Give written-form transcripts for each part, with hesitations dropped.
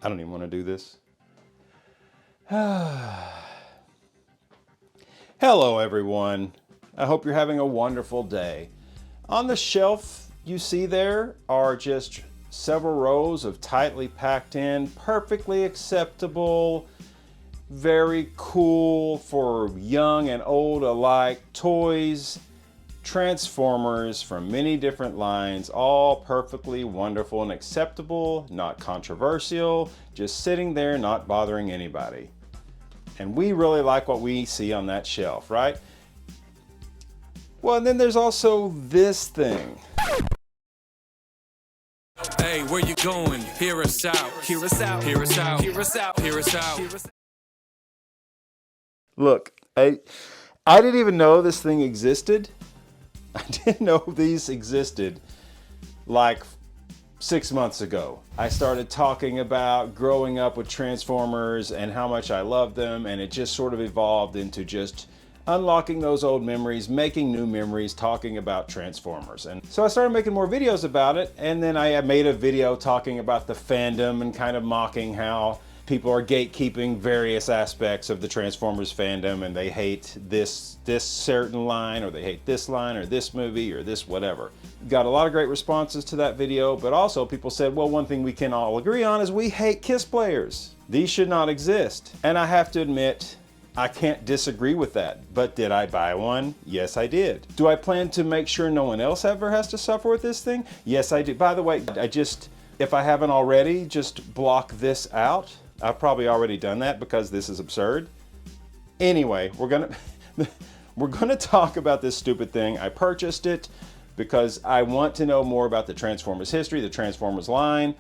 I don't even want to do this. Hello everyone. I hope you're having a wonderful day. On the shelf you see there are just several rows of tightly packed in, perfectly acceptable, very cool for young and old alike toys, Transformers from many different lines, all perfectly wonderful and acceptable, not controversial, just sitting there not bothering anybody. And we really like what we see on that shelf, right? Well, and then there's also this thing. Hey, where you going? Hear us out. Hear us out. Hear us out. Hear us out. Hear us out. Look, I didn't even know this thing existed. I didn't know these existed like 6 months ago. I started talking about growing up with Transformers and how much I love them, and it just sort of evolved into just unlocking those old memories, making new memories, talking about Transformers. And so I started making more videos about it, and then I made a video talking about the fandom and kind of mocking how people are gatekeeping various aspects of the Transformers fandom, and they hate this certain line, or they hate this line, or this movie, or this whatever. Got a lot of great responses to that video, but also people said, well, one thing we can all agree on is we hate Kiss Players. These should not exist. And I have to admit, I can't disagree with that. But did I buy one? Yes, I did. Do I plan to make sure no one else ever has to suffer with this thing? Yes, I do. By the way, if I haven't already, just block this out. I've probably already done that because this is absurd. Anyway, we're gonna talk about this stupid thing. I purchased it because I want to know more about the Transformers history, the Transformers line.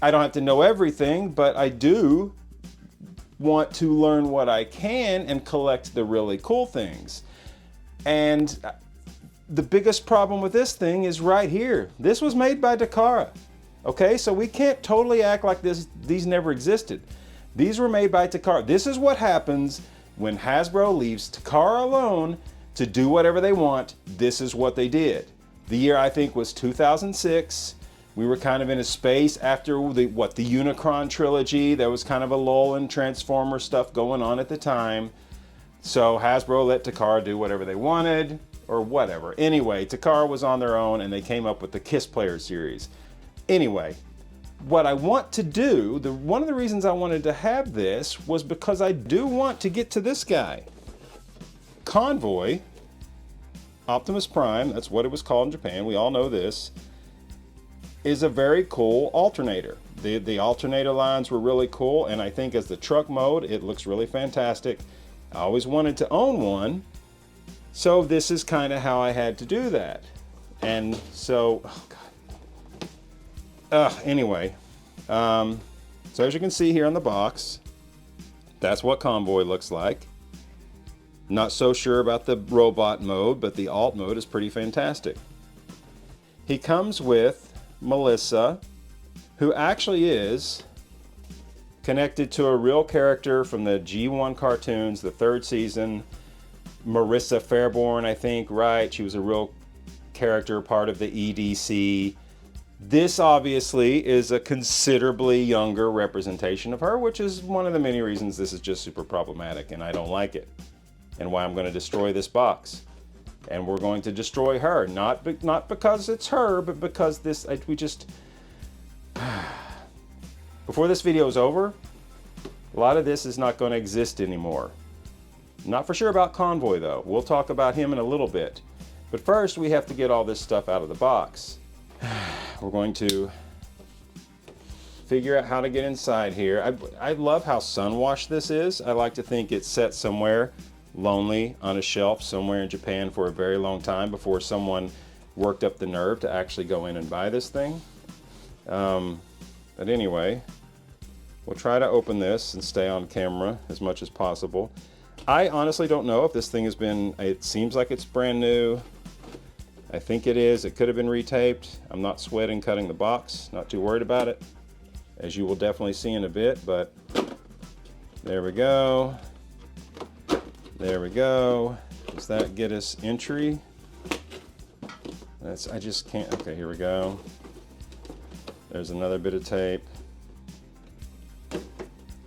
I don't have to know everything, but I do want to learn what I can and collect the really cool things. And the biggest problem with this thing is right here. This was made by Takara. Okay, so we can't totally act like these never existed. These were made by Takara. This is what happens when Hasbro leaves Takara alone to do whatever they want. This is what they did. The year I think was 2006. We were kind of in a space after the Unicron trilogy. There was kind of a lull in Transformer stuff going on at the time. So Hasbro let Takara do whatever they wanted, or whatever. Anyway, Takara was on their own and they came up with the Kiss Players series. Anyway, what I want to do, one of the reasons I wanted to have this was because I do want to get to this guy. Convoy, Optimus Prime, that's what it was called in Japan, we all know this, is a very cool alternator. The alternator lines were really cool, and I think as the truck mode, it looks really fantastic. I always wanted to own one, so this is kind of how I had to do that. And so, oh God. Anyway, so as you can see here on the box, that's what Convoy looks like. Not so sure about the robot mode, but the alt mode is pretty fantastic. He comes with Melissa, who actually is connected to a real character from the G1 cartoons, the 3rd season. Marissa Fairborn, I think, right? She was a real character, part of the EDC. This obviously is a considerably younger representation of her, which is one of the many reasons this is just super problematic and I don't like it, and why I'm going to destroy this box. And we're going to destroy her, not because it's her, but because before this video is over, a lot of this is not going to exist anymore. Not for sure about Convoy though. We'll talk about him in a little bit. But first we have to get all this stuff out of the box. We're going to figure out how to get inside here. I love how sun-washed this is. I like to think it's set somewhere lonely on a shelf somewhere in Japan for a very long time before someone worked up the nerve to actually go in and buy this thing. But anyway, we'll try to open this and stay on camera as much as possible. I honestly don't know if this thing has been, it seems like it's brand new. I think it is. It could have been retaped. I'm not sweating cutting the box, not too worried about it, as you will definitely see in a bit, but there we go. There we go. Does that get us entry? I just can't, okay, here we go. There's another bit of tape.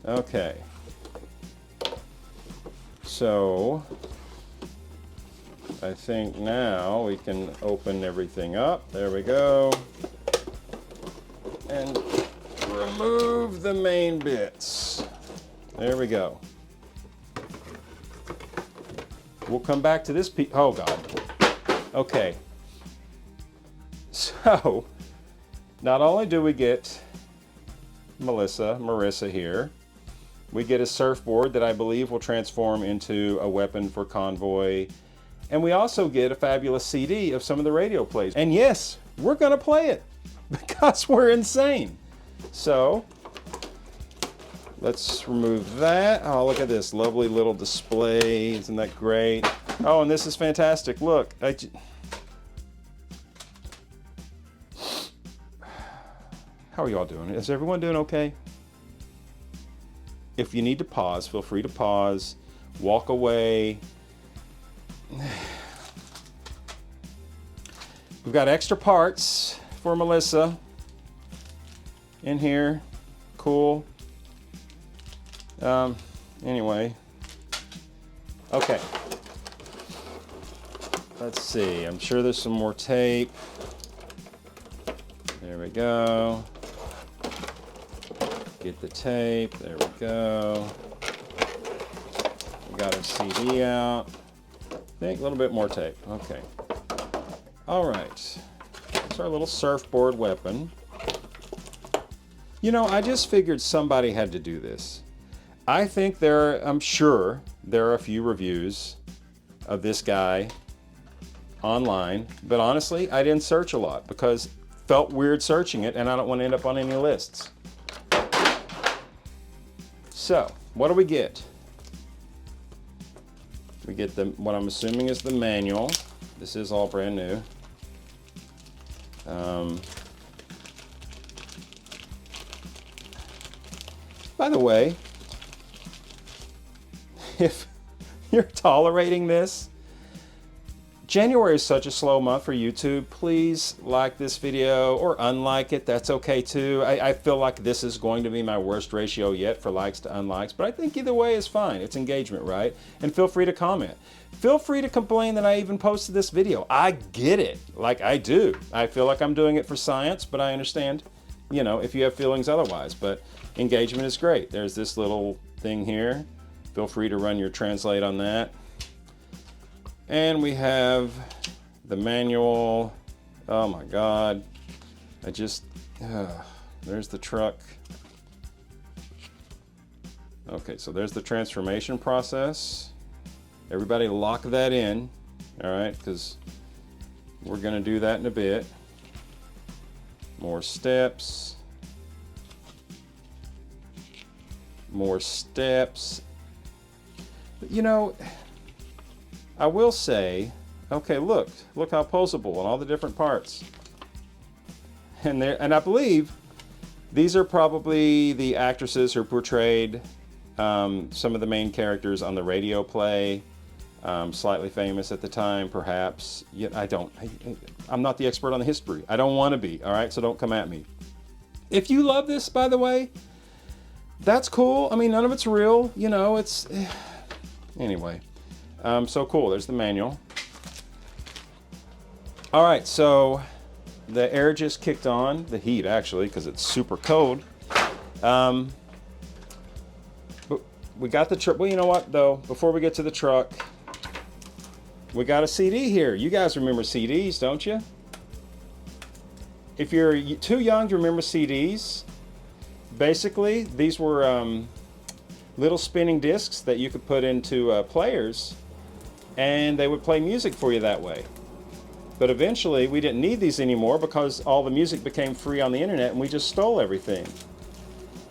Okay. So I think now we can open everything up. There we go. And remove the main bits. There we go. We'll come back to this piece. Oh God. Okay. So, not only do we get Marissa here, we get a surfboard that I believe will transform into a weapon for Convoy. And we also get a fabulous CD of some of the radio plays. And yes, we're gonna play it because we're insane. So, let's remove that. Oh, look at this lovely little display. Isn't that great? Oh, and this is fantastic. Look, how are you all doing? Is everyone doing okay? If you need to pause, feel free to pause, walk away. We've got extra parts for Melissa in here. Cool. Anyway. Okay. Let's see. I'm sure there's some more tape. There we go. Get the tape. There we go. We got our CD out. I think a little bit more tape. Okay. All right. That's our little surfboard weapon. You know, I just figured somebody had to do this. I think I'm sure there are a few reviews of this guy online, but honestly, I didn't search a lot because it felt weird searching it and I don't want to end up on any lists. So, what do we get? We get what I'm assuming is the manual. This is all brand new. By the way, if you're tolerating this, January is such a slow month for YouTube. Please like this video or unlike it. That's okay too. I feel like this is going to be my worst ratio yet for likes to unlikes, but I think either way is fine. It's engagement, right? And feel free to comment. Feel free to complain that I even posted this video. I get it, like I do. I feel like I'm doing it for science, but I understand, you know, if you have feelings otherwise. But engagement is great. There's this little thing here. Feel free to run your translate on that. And we have the manual. Oh my God. There's the truck. Okay, so there's the transformation process. Everybody lock that in, all right, because we're gonna do that in a bit. More steps. More steps. But, you know, I will say, okay, look how poseable and all the different parts. And I believe these are probably the actresses who portrayed some of the main characters on the radio play, slightly famous at the time, perhaps. Yeah, I'm not the expert on the history. I don't want to be, all right? So don't come at me. If you love this, by the way, that's cool. I mean, none of it's real, you know, anyway. So cool, there's the manual. All right, so the air just kicked on, the heat actually, because it's super cold. But we got the truck. Well, you know what though, before we get to the truck, we got a CD here. You guys remember CDs, don't you? If you're too young to remember CDs, basically these were little spinning discs that you could put into players, and they would play music for you that way. But eventually we didn't need these anymore because all the music became free on the internet and we just stole everything.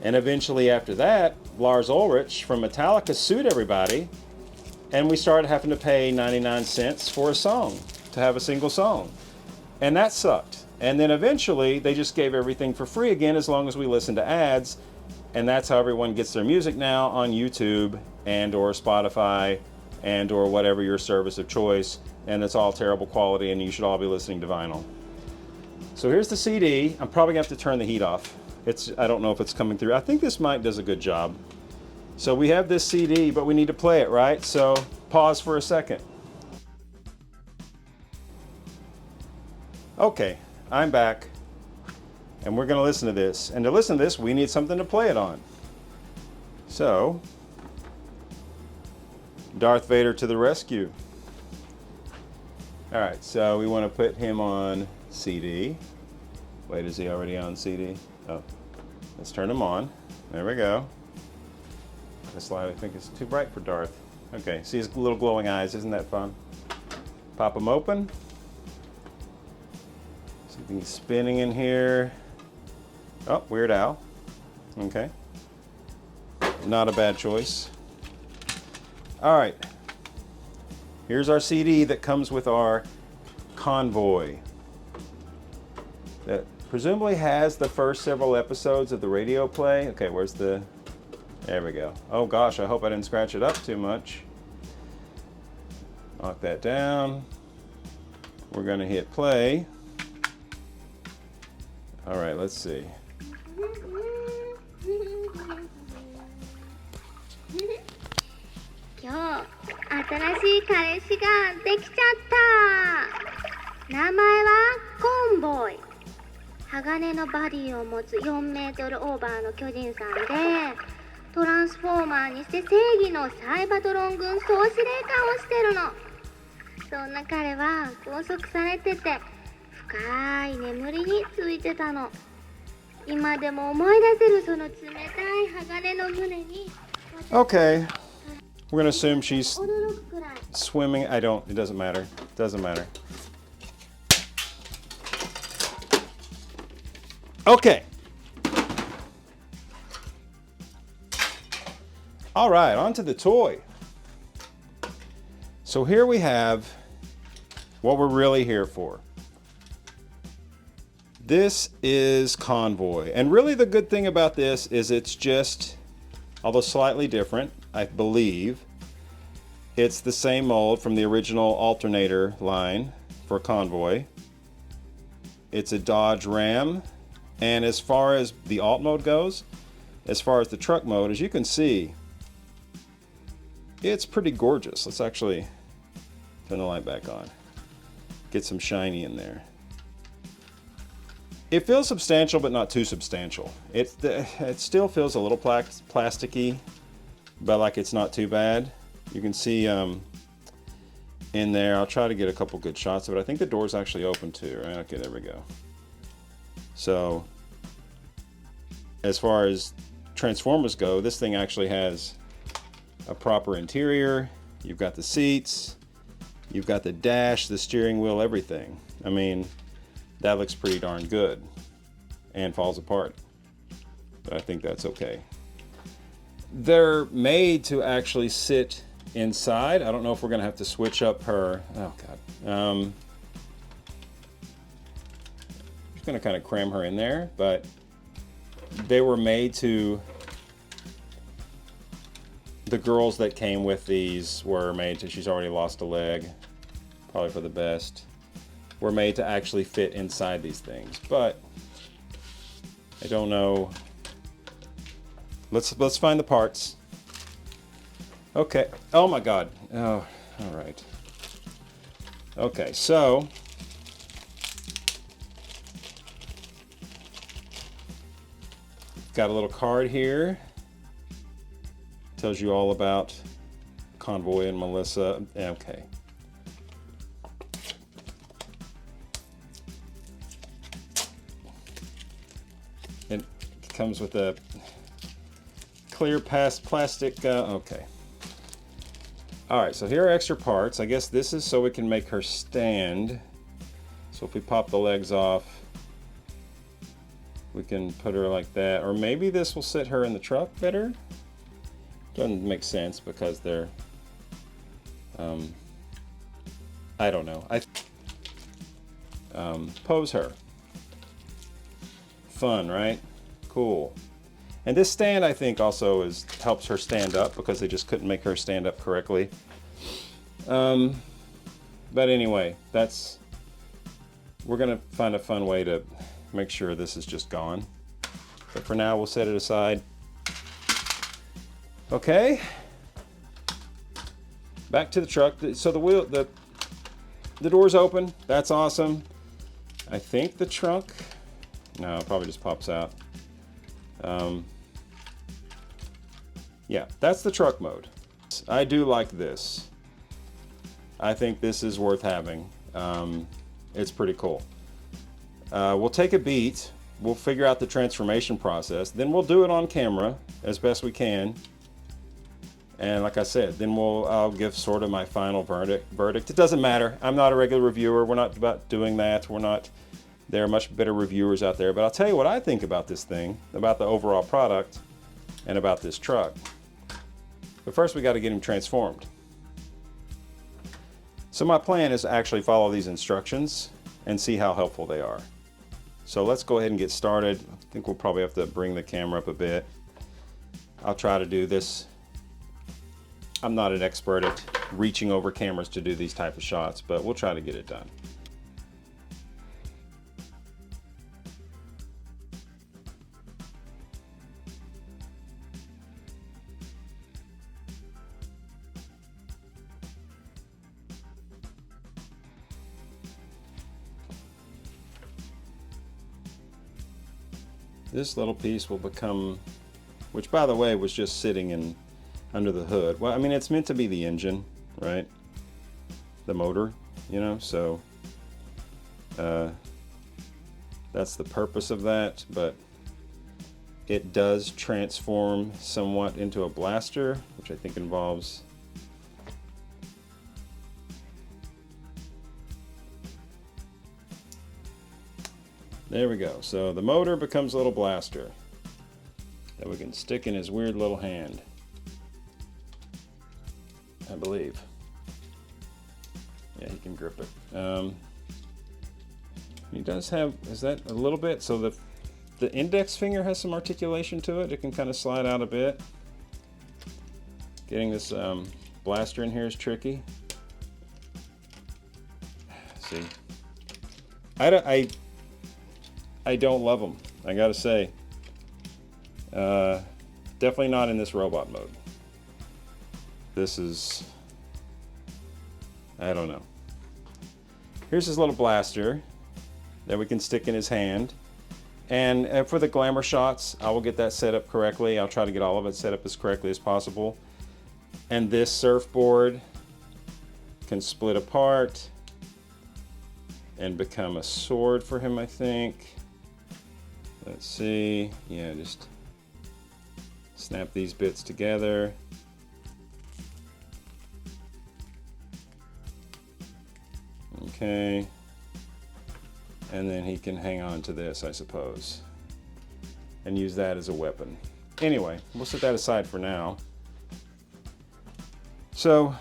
And eventually after that, Lars Ulrich from Metallica sued everybody, and we started having to pay 99 cents for a song, to have a single song. And that sucked. And then eventually they just gave everything for free again as long as we listened to ads. And that's how everyone gets their music now, on YouTube and or Spotify and or whatever your service of choice. And it's all terrible quality and you should all be listening to vinyl. So here's the CD. I'm probably gonna have to turn the heat off. I don't know if it's coming through. I think this mic does a good job. So we have this CD, but we need to play it, right? So pause for a second. Okay, I'm back. And we're gonna listen to this. And to listen to this, we need something to play it on. So, Darth Vader to the rescue. All right, so we want to put him on CD. Wait, is he already on CD? Oh, let's turn him on. There we go. This light, I think, is too bright for Darth. Okay, see his little glowing eyes. Isn't that fun? Pop them open. Something spinning in here. Oh, Weird Al. Okay. Not a bad choice. All right. Here's our CD that comes with our Convoy. That presumably has the first several episodes of the radio play. Okay, where's the... There we go. Oh gosh, I hope I didn't scratch it up too much. Knock that down. We're gonna hit play. All right, let's see. Yo, 新しい彼氏ができちゃった。名前はコンボイ。鋼のバディを持つ4メートルオーバーの巨人さんで、トランスフォーマーにして正義のサイバトロン軍総司令官をしてるの。そんな彼は拘束されてて、深い眠りについてたの。今でも思い出せるその冷たい鋼の胸に。Okay. We're gonna assume she's swimming. It doesn't matter. Doesn't matter. Okay. All right, on to the toy. So here we have what we're really here for. This is Convoy. And really the good thing about this is it's just, although slightly different, I believe, it's the same mold from the original alternator line for Convoy. It's a Dodge Ram. And as far as the alt mode goes, as far as the truck mode, as you can see, it's pretty gorgeous. Let's actually turn the light back on. Get some shiny in there. It feels substantial, but not too substantial. It still feels a little plasticky, but like it's not too bad. You can see in there, I'll try to get a couple good shots of it. I think the door's actually open too, right? Okay, there we go. So, as far as Transformers go, this thing actually has a proper interior. You've got the seats, you've got the dash, the steering wheel, everything. I mean, that looks pretty darn good and falls apart, but I think that's okay. They're made to actually sit inside. I don't know if we're gonna have to switch up her, oh God. Just gonna kind of cram her in there, but they were made to, the girls that came with these were made to, she's already lost a leg, probably for the best, were made to actually fit inside these things, but I don't know. Let's find the parts. Okay. Oh my God. Oh, all right. Okay, so got a little card here. Tells you all about Convoy and Melissa. Okay. It comes with a clear plastic. Okay. All right, so here are extra parts. I guess this is so we can make her stand. So if we pop the legs off, we can put her like that. Or maybe this will sit her in the truck better. Doesn't make sense because they're, I don't know. Pose her. Fun, right? Cool. And this stand, I think, also helps her stand up because they just couldn't make her stand up correctly. But anyway, we're gonna find a fun way to make sure this is just gone. But for now, we'll set it aside. Okay. Back to the truck. So the door's open. That's awesome. I think the trunk, no, it probably just pops out. Yeah, that's the truck mode. I do like this. I think this is worth having. It's pretty cool. We'll take a beat. We'll figure out the transformation process. Then we'll do it on camera as best we can. And like I said, then I'll give sort of my final verdict. It doesn't matter. I'm not a regular reviewer. We're not about doing that. There are much better reviewers out there. But I'll tell you what I think about this thing, about the overall product, and about this truck. But first we got to get him transformed. So my plan is to actually follow these instructions and see how helpful they are. So let's go ahead and get started. I think we'll probably have to bring the camera up a bit. I'll try to do this. I'm not an expert at reaching over cameras to do these type of shots, but we'll try to get it done. This little piece will become, which by the way was just sitting under the hood. Well, I mean, it's meant to be the engine, right? The motor, you know, so that's the purpose of that, but it does transform somewhat into a blaster, which I think involves there we go. So the motor becomes a little blaster that we can stick in his weird little hand, I believe. Yeah, he can grip it. He does have, is that a little bit? So the index finger has some articulation to it. It can kind of slide out a bit. Getting this blaster in here is tricky. See, I don't love them, I gotta say. Definitely not in this robot mode. This is, I don't know. Here's his little blaster that we can stick in his hand. And for the glamour shots, I will get that set up correctly. I'll try to get all of it set up as correctly as possible. And this surfboard can split apart and become a sword for him, I think. Let's see, yeah, just snap these bits together. Okay, and then he can hang on to this, I suppose, and use that as a weapon. Anyway, we'll set that aside for now. So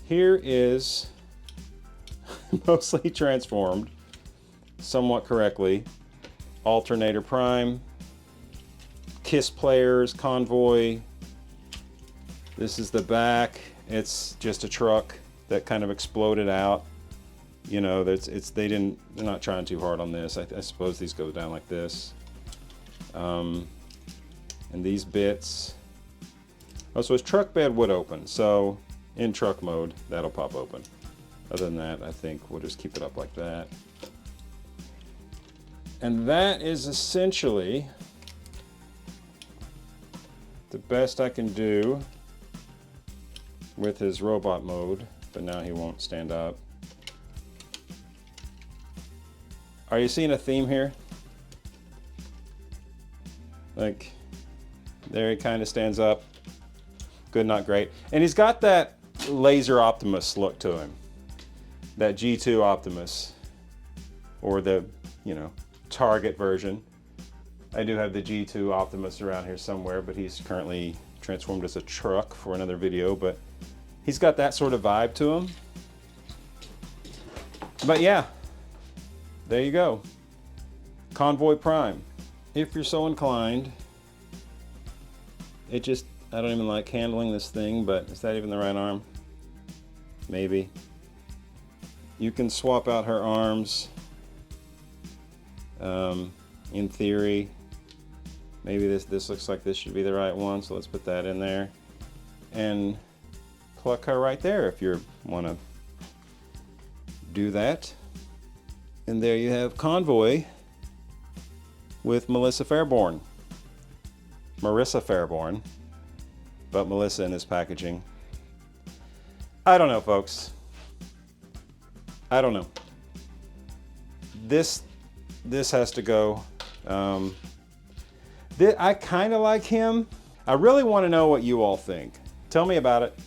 here is mostly transformed somewhat correctly. Alternator Prime, Kiss Players Convoy. This is the back. It's just a truck that kind of exploded out. You know, they're not trying too hard on this. I suppose these go down like this. And these bits. Oh, so his truck bed would open. So in truck mode, that'll pop open. Other than that, I think we'll just keep it up like that. And that is essentially the best I can do with his robot mode, but now he won't stand up. Are you seeing a theme here? Like, there he kind of stands up. Good, not great. And he's got that Laser Optimus look to him. That G2 Optimus. Or the, you know, Target version. I do have the G2 Optimus around here somewhere, but he's currently transformed as a truck for another video, but he's got that sort of vibe to him. But yeah, there you go. Convoy Prime. If you're so inclined, I don't even like handling this thing, but is that even the right arm? Maybe. You can swap out her arms. In theory, Maybe this looks like this should be the right one, so let's put that in there. And pluck her right there if you want to do that. And there you have Convoy with Melissa Fairborn. Marissa Fairborn, but Melissa in this packaging. I don't know, folks. I don't know. This has to go. I kind of like him. I really want to know what you all think. Tell me about it.